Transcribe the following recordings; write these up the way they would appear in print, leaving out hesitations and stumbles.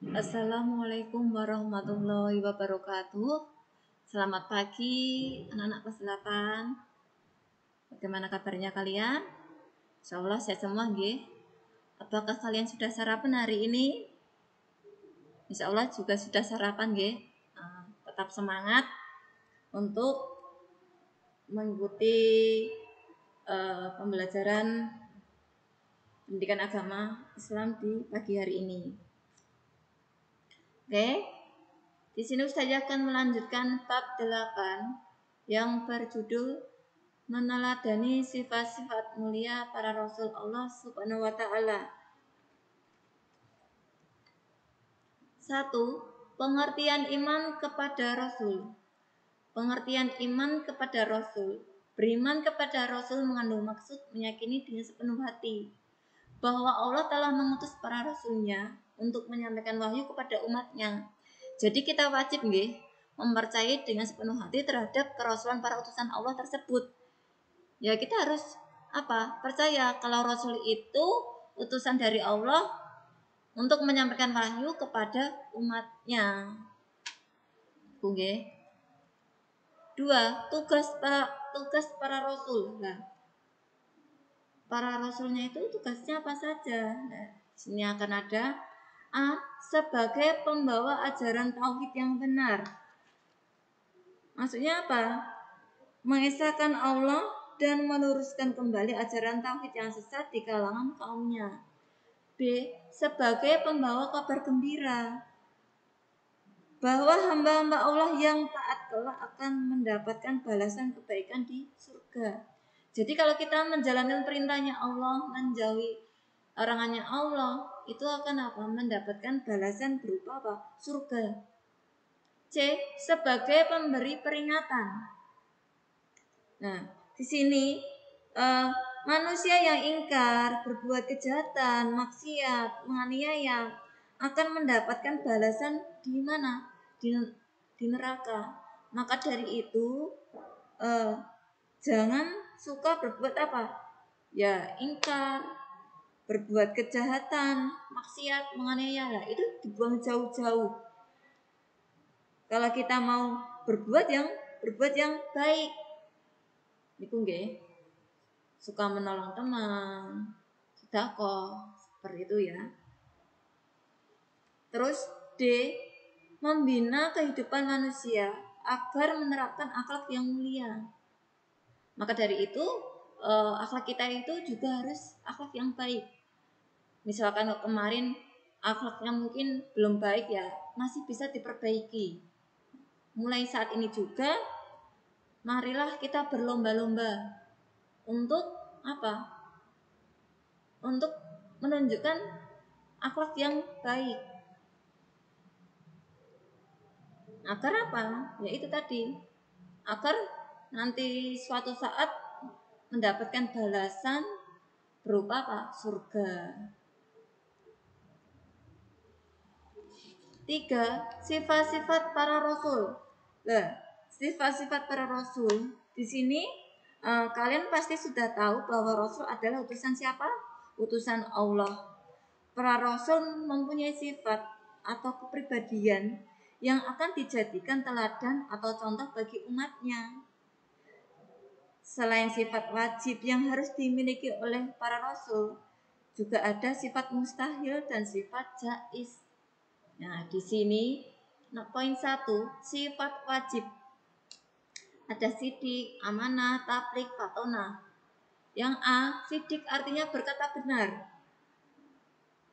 Assalamualaikum warahmatullahi wabarakatuh. Selamat pagi anak-anak kelas 8. Bagaimana kabarnya kalian? Insyaallah sehat semua nggih. Apakah kalian sudah sarapan hari ini? Insyaallah juga sudah sarapan nggih. Tetap semangat untuk mengikuti pembelajaran pendidikan agama Islam di pagi hari ini. Oke. Di sini Ustazah akan melanjutkan bab 8 yang berjudul meneladani sifat-sifat mulia para rasul Allah Subhanahu wa taala. 1. Pengertian iman kepada rasul. Pengertian iman kepada rasul. Beriman kepada rasul mengandung maksud meyakini dengan sepenuh hati bahwa Allah telah mengutus para rasulnya untuk menyampaikan wahyu kepada umatnya. Jadi kita wajib mempercayai dengan sepenuh hati terhadap kerasulan para utusan Allah tersebut. Ya kita harus percaya kalau rasul itu utusan dari Allah untuk menyampaikan wahyu kepada umatnya. Oke. 2. Tugas para rasul. Nah, para rasulnya itu tugasnya apa saja? Nah, sini akan ada A. Sebagai pembawa ajaran tauhid yang benar. Maksudnya apa? Mengesahkan Allah dan meluruskan kembali ajaran tauhid yang sesat di kalangan kaumnya. B. Sebagai pembawa kabar gembira bahwa hamba-hamba Allah yang taat kelak akan mendapatkan balasan kebaikan di surga. Jadi kalau kita menjalankan perintahnya Allah, menjauhi larangannya Allah, itu akan mendapatkan balasan berupa surga. C. Sebagai pemberi peringatan. Nah, di sini manusia yang ingkar, berbuat kejahatan, maksiat, menganiaya akan mendapatkan balasan di mana? Di neraka. Maka dari itu jangan suka berbuat ya ingkar, berbuat kejahatan, maksiat, menganiaya lah, itu dibuang jauh-jauh. Kalau kita mau berbuat yang baik, itu suka menolong teman, sedekah, seperti itu ya. Terus D. Membina kehidupan manusia agar menerapkan akhlak yang mulia. Maka dari itu akhlak kita itu juga harus akhlak yang baik. Misalkan kemarin akhlaknya mungkin belum baik ya, masih bisa diperbaiki. Mulai saat ini juga marilah kita berlomba-lomba untuk Untuk menunjukkan akhlak yang baik. Agar Ya itu tadi. Agar nanti suatu saat mendapatkan balasan berupa surga. 3. Sifat-sifat para rasul. Nah, sifat-sifat para rasul di sini kalian pasti sudah tahu bahwa rasul adalah utusan siapa? Utusan Allah. Para rasul mempunyai sifat atau kepribadian yang akan dijadikan teladan atau contoh bagi umatnya. Selain sifat wajib yang harus dimiliki oleh para rasul, juga ada sifat mustahil dan sifat jaiz. Nah, di sini poin 1, sifat wajib. Ada sidik, amanah, tablik, fatonah. Yang A, sidik artinya berkata benar.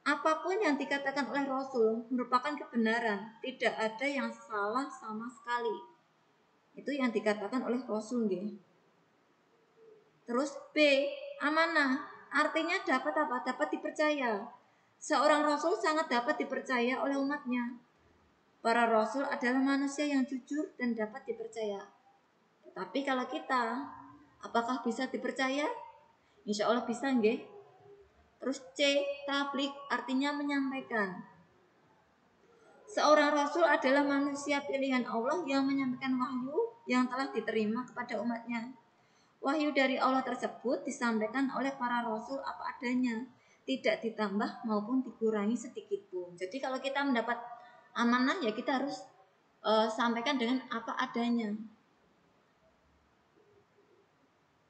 Apapun yang dikatakan oleh Rasul merupakan kebenaran, tidak ada yang salah sama sekali. Itu yang dikatakan oleh Rasul Terus B, amanah, artinya dapat dipercaya. Seorang Rasul sangat dapat dipercaya oleh umatnya. Para Rasul adalah manusia yang jujur dan dapat dipercaya. Tapi kalau kita, apakah bisa dipercaya? Insya Allah bisa Terus C, tablik artinya menyampaikan. Seorang rasul adalah manusia pilihan Allah yang menyampaikan wahyu yang telah diterima kepada umatnya. Wahyu dari Allah tersebut disampaikan oleh para rasul apa adanya, tidak ditambah maupun dikurangi sedikit pun. Jadi kalau kita mendapat amanah ya kita harus sampaikan dengan apa adanya.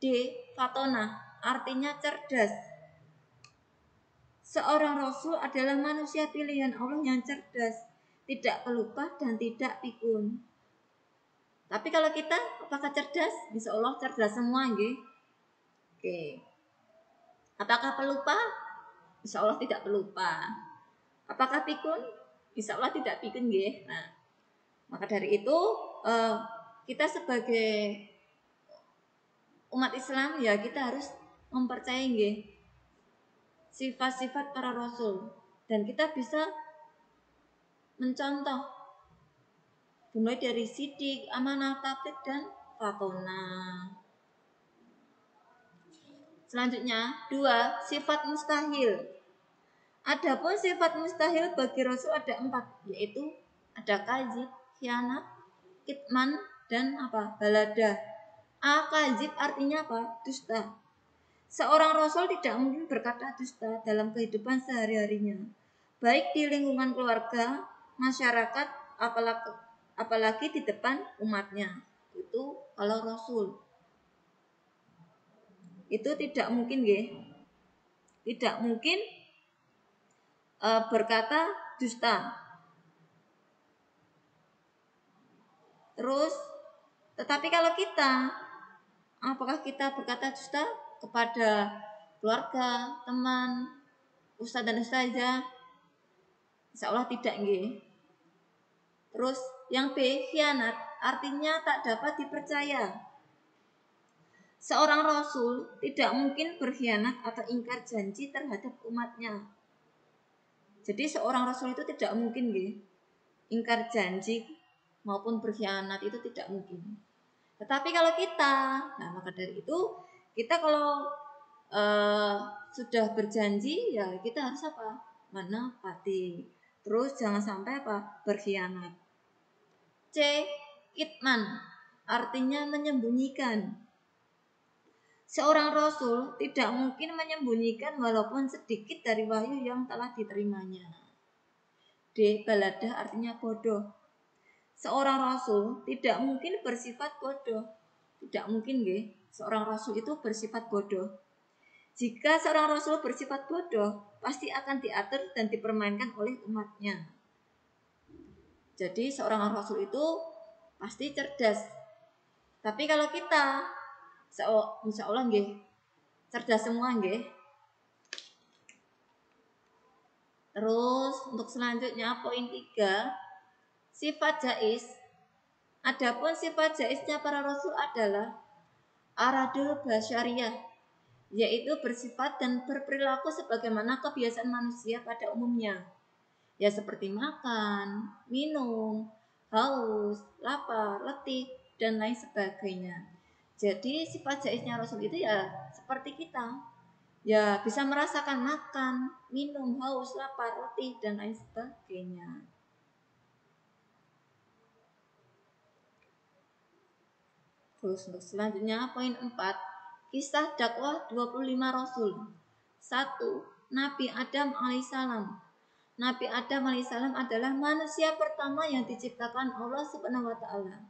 D. Fatona, artinya cerdas. Seorang rasul adalah manusia pilihan Allah yang cerdas, tidak pelupa dan tidak pikun. Tapi kalau kita apakah cerdas? Insya Allah cerdas semua, nggih. Oke. Apakah pelupa? Insya Allah tidak pelupa. Apakah pikun? Insya Allah tidak pikun, nggih. Nah, maka dari itu kita sebagai umat Islam ya kita harus mempercayai, nggih, sifat-sifat para rasul dan kita bisa mencontoh mulai dari sidik, amanah, tabligh dan fatona. Selanjutnya, 2. Sifat mustahil. Adapun sifat mustahil bagi rasul ada 4, yaitu ada kadzib, khianat, kitman dan balada. Kadzib artinya apa? Dusta. Seorang rasul tidak mungkin berkata dusta dalam kehidupan sehari-harinya, baik di lingkungan keluarga, masyarakat, apalagi di depan umatnya. Itu kalau rasul. Itu tidak mungkin, nggih. Tidak mungkin berkata dusta. Terus, tetapi kalau kita, apakah kita berkata dusta kepada keluarga, teman, ustadz dan ustazah? Insya Allah tidak, nggih. Terus yang B, khianat, artinya tak dapat dipercaya. Seorang rasul tidak mungkin berkhianat atau ingkar janji terhadap umatnya. Jadi seorang rasul itu tidak mungkin, nggih, ingkar janji maupun berkhianat, itu tidak mungkin. Tetapi kalau kita, nah maka dari itu kita kalau sudah berjanji ya kita harus menepati. Terus jangan sampai berkhianat. C. Kitman, artinya menyembunyikan. Seorang rasul tidak mungkin menyembunyikan walaupun sedikit dari wahyu yang telah diterimanya. D. Balada, artinya bodoh. Seorang rasul tidak mungkin bersifat bodoh. Tidak mungkin, nggih, seorang rasul itu bersifat bodoh. Jika seorang rasul bersifat bodoh, pasti akan diatur dan dipermainkan oleh umatnya. Jadi seorang rasul itu pasti cerdas. Tapi kalau kita, insya Allah, nggih, cerdas semua, nggih. Terus untuk selanjutnya poin 3, sifat jais. Adapun sifat jaisnya para rasul adalah aradul basyariyah, yaitu bersifat dan berperilaku sebagaimana kebiasaan manusia pada umumnya. Ya seperti makan, minum, haus, lapar, letih, dan lain sebagainya. Jadi sifat jaisnya rasul itu ya seperti kita. Ya bisa merasakan makan, minum, haus, lapar, letih, dan lain sebagainya. Terus untuk selanjutnya poin 4, kisah dakwah 25 rasul. 1. Nabi Adam alaihissalam. Nabi Adam alaihissalam adalah manusia pertama yang diciptakan Allah Subhanahu wa taala.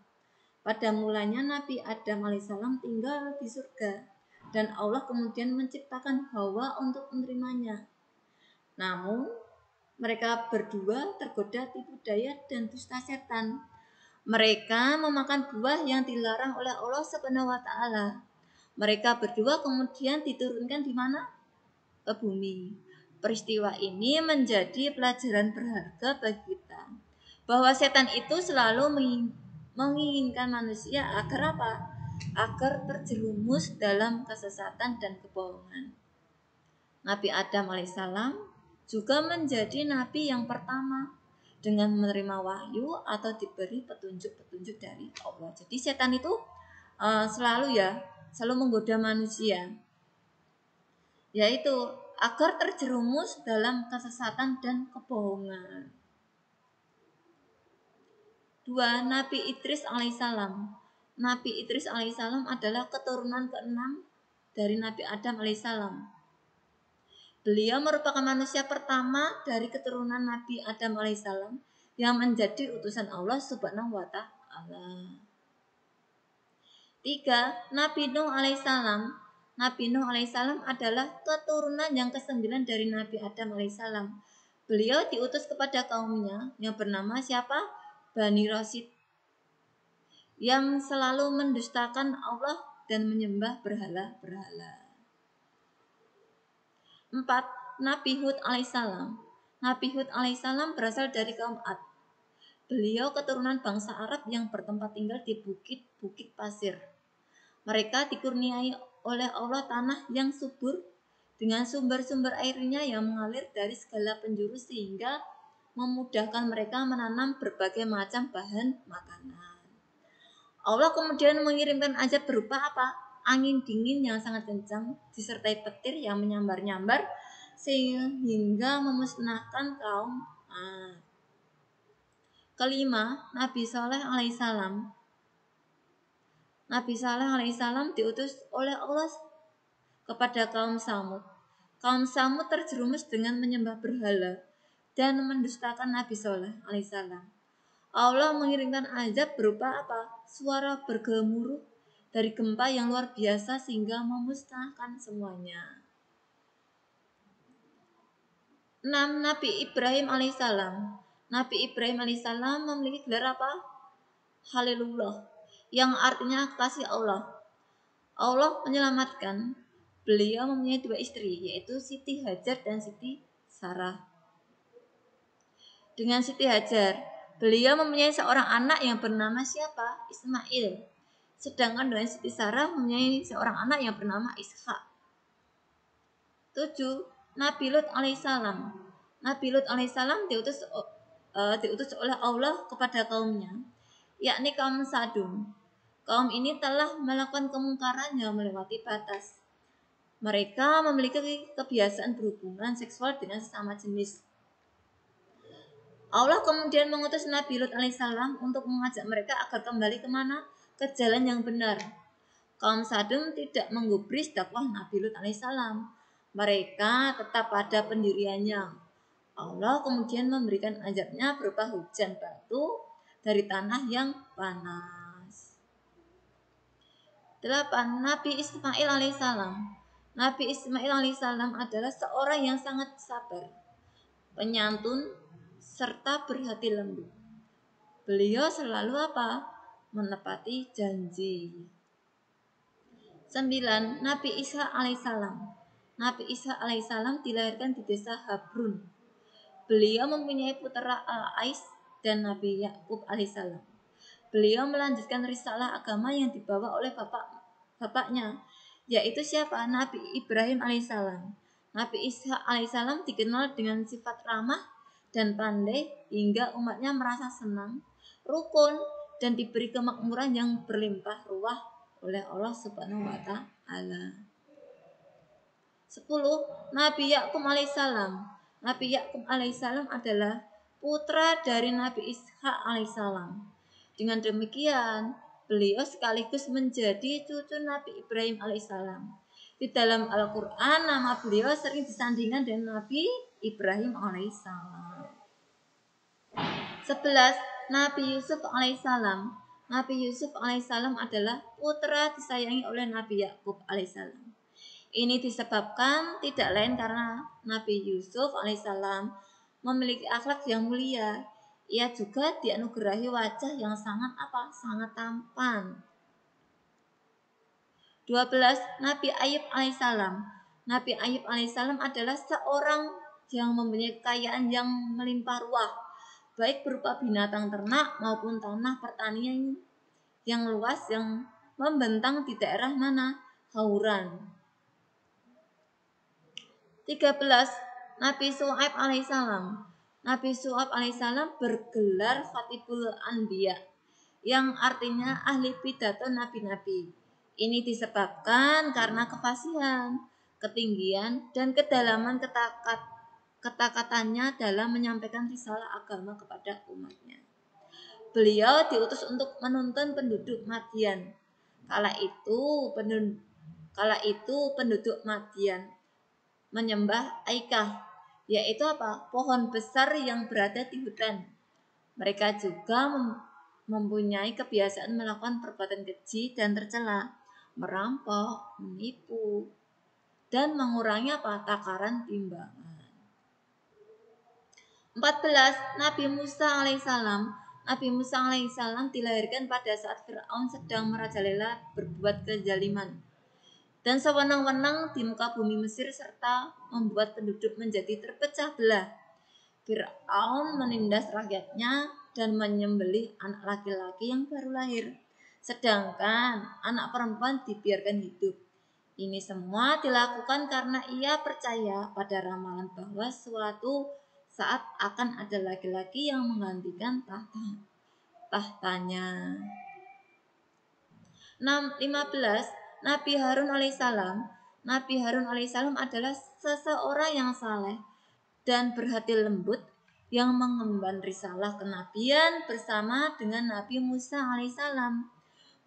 Pada mulanya Nabi Adam alaihissalam tinggal di surga dan Allah kemudian menciptakan Hawa untuk menerimanya. Namun mereka berdua tergoda tipu daya dan dusta setan. Mereka memakan buah yang dilarang oleh Allah Subhanahu wa taala. Mereka berdua kemudian diturunkan di mana? Ke bumi. Peristiwa ini menjadi pelajaran berharga bagi kita, bahwa setan itu selalu menginginkan manusia agar agar terjerumus dalam kesesatan dan kebohongan. Nabi Adam alaihissalam juga menjadi nabi yang pertama dengan menerima wahyu atau diberi petunjuk-petunjuk dari Allah. Jadi setan itu selalu menggoda manusia, yaitu agar terjerumus dalam kesesatan dan kebohongan. 2. Nabi Idris alaihissalam. Nabi Idris alaihissalam adalah keturunan ke-6 dari Nabi Adam alaihissalam. Beliau merupakan manusia pertama dari keturunan Nabi Adam alaihissalam yang menjadi utusan Allah Subhanahu wa taala. 3. Nabi Nuh alaihissalam. Nabi Nuh alaihissalam adalah keturunan yang ke-9 dari Nabi Adam alaihissalam. Beliau diutus kepada kaumnya yang bernama siapa? Bani Rasid, yang selalu mendustakan Allah dan menyembah berhala-berhala. 4. Nabi Hud alaihissalam. Nabi Hud alaihissalam berasal dari kaum Ad. Beliau keturunan bangsa Arab yang bertempat tinggal di bukit-bukit pasir. Mereka dikurniai oleh Allah tanah yang subur dengan sumber-sumber airnya yang mengalir dari segala penjuru sehingga memudahkan mereka menanam berbagai macam bahan makanan. Allah kemudian mengirimkan azab berupa apa? Angin dingin yang sangat kencang disertai petir yang menyambar-nyambar sehingga memusnahkan kaum Ad. 5. Nabi Saleh alaihissalam. Nabi Saleh alaihissalam diutus oleh Allah kepada kaum Samud. Kaum Samud terjerumus dengan menyembah berhala dan mendustakan Nabi Saleh alaihissalam. Allah mengirimkan azab berupa apa? Suara bergemuruh dari gempa yang luar biasa sehingga memusnahkan semuanya. 6. Nabi Ibrahim alaihissalam. Nabi Ibrahim alaihissalam memiliki gelar apa? Khalilullah, yang artinya kasih Allah. Allah menyelamatkan. Beliau mempunyai 2 istri, yaitu Siti Hajar dan Siti Sarah. Dengan Siti Hajar, beliau mempunyai seorang anak yang bernama siapa? Ismail. Sedangkan dengan Siti Sarah mempunyai seorang anak yang bernama Ishak. 7. Nabi Lut alaihissalam. Nabi Lut alaihissalam diutus oleh Allah kepada kaumnya, yakni kaum Sadum. Kaum ini telah melakukan kemungkaran yang melewati batas. Mereka memiliki kebiasaan berhubungan seksual dengan sesama jenis. Allah kemudian mengutus Nabi Lut alaihissalam untuk mengajak mereka agar kembali kemana? Ke jalan yang benar. Kaum Sadum tidak menggubris dakwah Nabi Lut alaihissalam. Mereka tetap pada pendiriannya. Allah kemudian memberikan azabnya berupa hujan batu dari tanah yang panas. 8. Nabi Ismail alaihissalam. Nabi Ismail alaihissalam adalah seorang yang sangat sabar, penyantun, serta berhati lembut. Beliau selalu apa? Menepati janji. 9. Nabi Isa alaihissalam. Nabi Isa alaihissalam dilahirkan di desa Habrun. Beliau mempunyai putra Al-Ais dan Nabi Yakub alaihissalam. Beliau melanjutkan risalah agama yang dibawa oleh bapaknya, yaitu siapa? Nabi Ibrahim alaihissalam. Nabi Isa alaihissalam dikenal dengan sifat ramah dan pandai hingga umatnya merasa senang, rukun, dan diberi kemakmuran yang berlimpah ruah oleh Allah Subhanahu wa taala. 10. Nabi Yakub alaihissalam. Nabi Yakub alaihissalam adalah putra dari Nabi Ishak alaihissalam. Dengan demikian, beliau sekaligus menjadi cucu Nabi Ibrahim alaihissalam. Di dalam Al-Quran, nama beliau sering disandingkan dengan Nabi Ibrahim alaihissalam. 11. Nabi Yusuf alaihissalam. Nabi Yusuf alaihissalam adalah putra disayangi oleh Nabi Yakub alaihissalam. Ini disebabkan tidak lain karena Nabi Yusuf alaihissalam memiliki akhlak yang mulia. Ia juga dianugerahi wajah yang sangat tampan. 12. Nabi Ayub alaihissalam. Nabi Ayub alaihissalam adalah seorang yang mempunyai kekayaan yang melimpah ruah, baik berupa binatang ternak maupun tanah pertanian yang luas yang membentang di daerah mana? Hauran. 13. Nabi Syuaib alaihissalam. Nabi Syuaib alaihissalam bergelar Khatibul Anbiya, yang artinya ahli pidato nabi-nabi. Ini disebabkan karena kefasihan, ketinggian, dan kedalaman kata-katanya dalam menyampaikan risalah agama kepada umatnya. Beliau diutus untuk menuntun penduduk Madian. Kala itu penduduk Madian menyembah Aikah, yaitu apa? Pohon besar yang berada di hutan. Mereka juga mempunyai kebiasaan melakukan perbuatan keji dan tercela, merampok, menipu, dan mengurangi apa? Takaran timbangan. 14. Nabi Musa alaihissalam. Nabi Musa alaihissalam dilahirkan pada saat Fir'aun sedang merajalela berbuat kezaliman dan sewenang-wenang di muka bumi Mesir serta membuat penduduk menjadi terpecah belah. Fir'aun menindas rakyatnya dan menyembelih anak laki-laki yang baru lahir, sedangkan anak perempuan dibiarkan hidup. Ini semua dilakukan karena ia percaya pada ramalan bahwa suatu saat akan ada laki-laki yang menggantikan tahtanya. 15. Nabi Harun alaihissalam. Nabi Harun alaihissalam adalah seseorang yang saleh dan berhati lembut yang mengemban risalah kenabian bersama dengan Nabi Musa alaihissalam.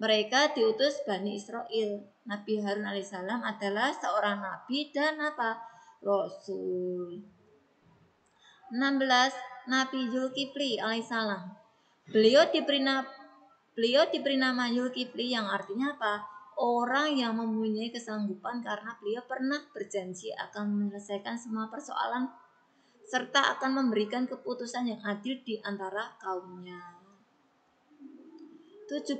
Mereka diutus Bani Israel. Nabi Harun alaihissalam adalah seorang nabi dan apa? Rasul. 16. Nabi Zulkifli alaihissalam. Beliau diberi nama Zulkifli yang artinya apa? Orang yang mempunyai kesanggupan karena beliau pernah berjanji akan menyelesaikan semua persoalan serta akan memberikan keputusan yang adil di antara kaumnya. 17.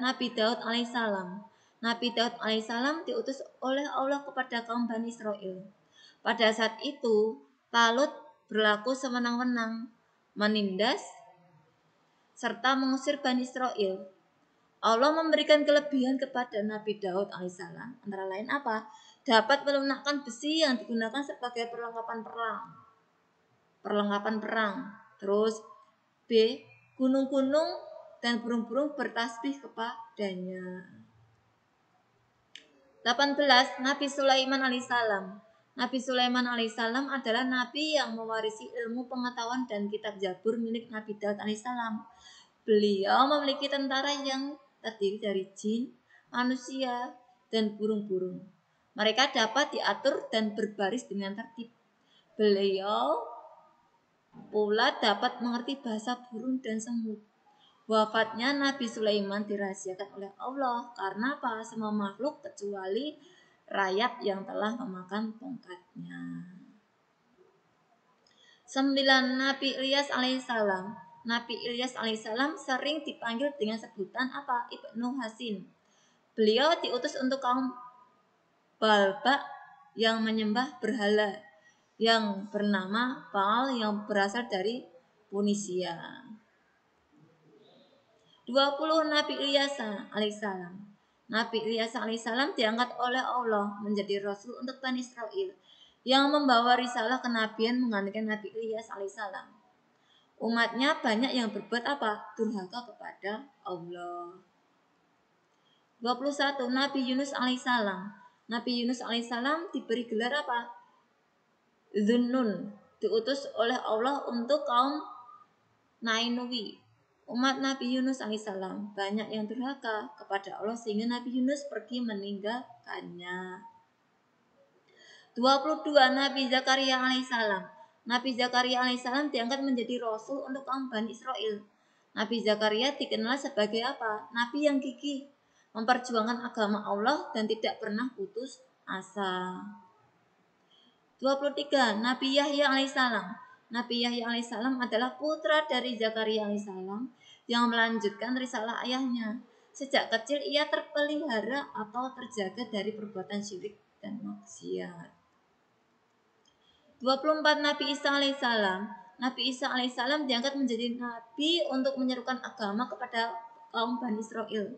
Nabi Daud alaihissalam. Nabi Daud alaihissalam diutus oleh Allah kepada kaum Bani Israel. Pada saat itu, Talut berlaku sewenang-wenang, menindas serta mengusir Bani Israel. Allah memberikan kelebihan kepada Nabi Daud alaihissalam, antara lain apa? Dapat melunakkan besi yang digunakan sebagai perlengkapan perang. Terus B. Gunung-gunung dan burung-burung bertasbih kepadanya. 18. Nabi Sulaiman alaihissalam. Nabi Sulaiman alaihissalam adalah nabi yang mewarisi ilmu pengetahuan dan kitab Zabur milik Nabi Daud alaihissalam. Beliau memiliki tentara yang terdiri dari jin, manusia, dan burung-burung. Mereka dapat diatur dan berbaris dengan tertib. Beliau pula dapat mengerti bahasa burung dan semut. Wafatnya Nabi Sulaiman dirahasiakan oleh Allah karena apa? Semua makhluk kecuali rayap yang telah memakan tongkatnya. 9. Nabi Ilyas alaihissalam. Nabi Ilyas alaihissalam sering dipanggil dengan sebutan apa? Ibnu Hasin. Beliau diutus untuk kaum Balba yang menyembah berhala yang bernama Baal yang berasal dari Punisia. 20. Nabi Ilyas alaihissalam. Nabi Ilyas alaihissalam diangkat oleh Allah menjadi rasul untuk Bani Israel yang membawa risalah kenabian menggantikan Nabi Ilyas alaihissalam. Umatnya banyak yang berbuat apa? Durhaka kepada Allah. 21. Nabi Yunus alaihissalam. Nabi Yunus alaihissalam diberi gelar apa? Zunnun, diutus oleh Allah untuk kaum Nainawi. Umat Nabi Yunus alaihissalam banyak yang durhaka kepada Allah sehingga Nabi Yunus pergi meninggalkannya. 22. Nabi Zakaria alaihissalam. Nabi Zakaria alaihissalam diangkat menjadi rasul untuk kaum Bani Israel. Nabi Zakaria dikenal sebagai apa? Nabi yang gigih, memperjuangkan agama Allah dan tidak pernah putus asa. 23. Nabi Yahya alaihissalam. Nabi Yahya alaihissalam adalah putra dari Zakaria alaihissalam yang melanjutkan risalah ayahnya. Sejak kecil ia terpelihara atau terjaga dari perbuatan syirik dan maksiat. 24. Nabi Isa alaihissalam. Nabi Isa alaihissalam diangkat menjadi nabi untuk menyerukan agama kepada kaum Bani Israel.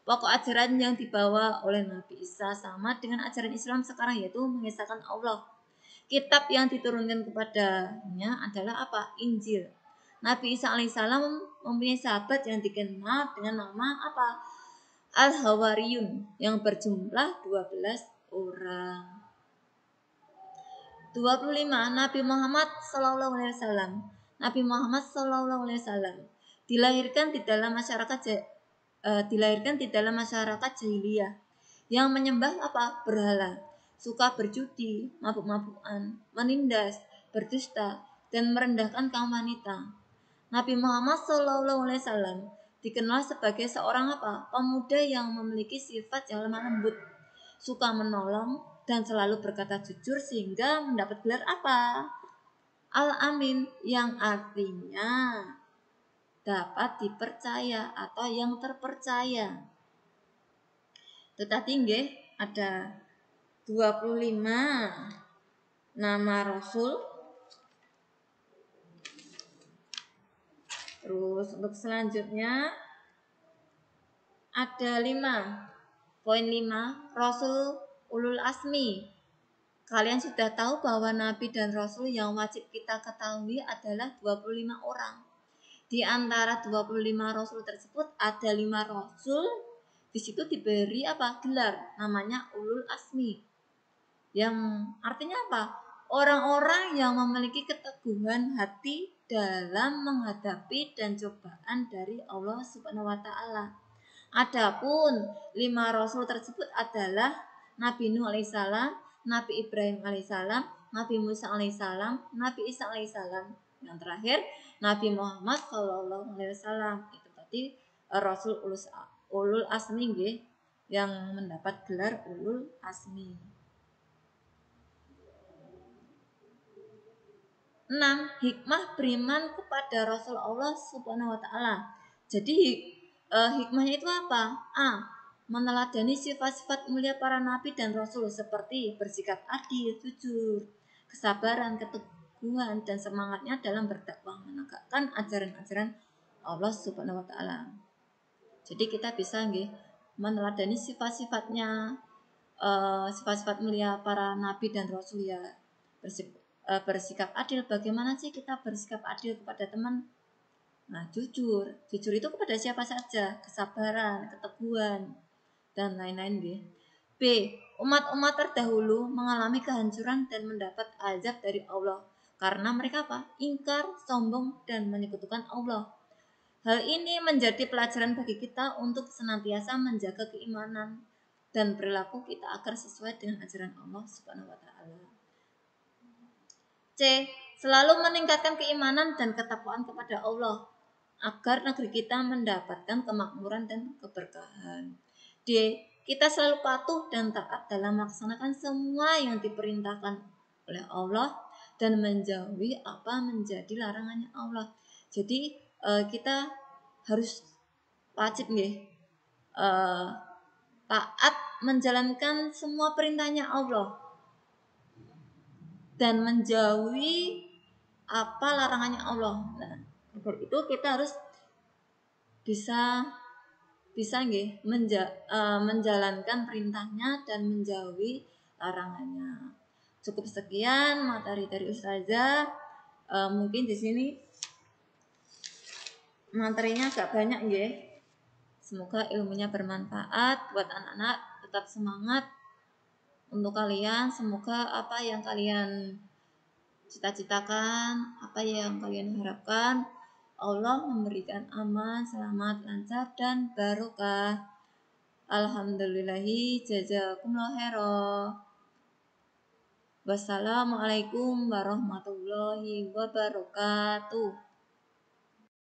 Pokok ajaran yang dibawa oleh Nabi Isa sama dengan ajaran Islam sekarang, yaitu mengesahkan Allah. Kitab yang diturunkan kepadanya adalah apa? Injil. Nabi Isa alaihissalam mempunyai sahabat yang dikenal dengan nama apa? Al-Hawariyun yang berjumlah 12 orang. 25. Nabi Muhammad SAW. Nabi Muhammad SAW dilahirkan di dalam masyarakat jahiliyah yang menyembah apa? Berhala. suka berjudi, mabuk-mabukan, menindas, berdusta, dan merendahkan kaum wanita. Nabi Muhammad SAW dikenal sebagai seorang pemuda yang memiliki sifat yang lemah lembut, suka menolong, dan selalu berkata jujur sehingga mendapat gelar Al-Amin, yang artinya dapat dipercaya atau yang terpercaya. Itu tadi nggih ada 25 nama Rasul. Terus untuk selanjutnya ada 5. Poin 5, Rasul Ulul Asmi. Kalian sudah tahu bahwa Nabi dan Rasul yang wajib kita ketahui adalah 25 orang. Di antara 25 Rasul tersebut ada 5 Rasul di situ diberi gelar namanya Ulul Asmi. Yang artinya orang-orang yang memiliki keteguhan hati dalam menghadapi dan cobaan dari Allah Subhanahu wa taala. Adapun 5 Rasul tersebut adalah Nabi Nuh alaihissalam, Nabi Ibrahim alaihissalam, Nabi Musa alaihissalam, Nabi Isa alaihissalam. Yang terakhir Nabi Muhammad sallallahu alaihi wasallam. Itu tadi Rasul Ulul Asmi nggih, yang mendapat gelar Ulul Asmi. 6. Hikmah beriman kepada Rasul Allah Subhanahu wa taala. Jadi hikmahnya itu apa? Meneladani sifat-sifat mulia para nabi dan rasul seperti bersikap adil, jujur, kesabaran, keteguhan, dan semangatnya dalam berdakwah menegakkan ajaran-ajaran Allah Subhanahu wa taala. Jadi kita bisa meneladani sifat-sifatnya, sifat-sifat mulia para nabi dan rasul ya. Bersikap adil. Bagaimana sih kita bersikap adil kepada teman? Jujur itu kepada siapa saja, kesabaran, keteguhan, dan lain-lain. B. Umat-umat terdahulu mengalami kehancuran dan mendapat azab dari Allah karena mereka ingkar, sombong, dan menyekutukan Allah. Hal ini menjadi pelajaran bagi kita untuk senantiasa menjaga keimanan dan perilaku kita agar sesuai dengan ajaran Allah Subhanahu wa taala. C. Selalu meningkatkan keimanan dan ketakwaan kepada Allah agar negeri kita mendapatkan kemakmuran dan keberkahan. D. Kita selalu patuh dan taat dalam melaksanakan semua yang diperintahkan oleh Allah dan menjauhi apa menjadi larangannya Allah. Jadi kita harus wajib taat menjalankan semua perintahnya Allah dan menjauhi apa larangannya Allah. Agar itu kita harus bisa menjalankan perintahnya dan menjauhi larangannya. Cukup sekian materi dari Ustazah. Mungkin di sini materinya agak banyak Semoga ilmunya bermanfaat buat anak-anak. Tetap semangat untuk kalian. Semoga apa yang kalian cita-citakan, apa yang kalian harapkan, Allah memberikan aman, selamat, lancar, dan barokah. Alhamdulillahi jazakumullah khairan. Wassalamualaikum warahmatullahi wabarakatuh.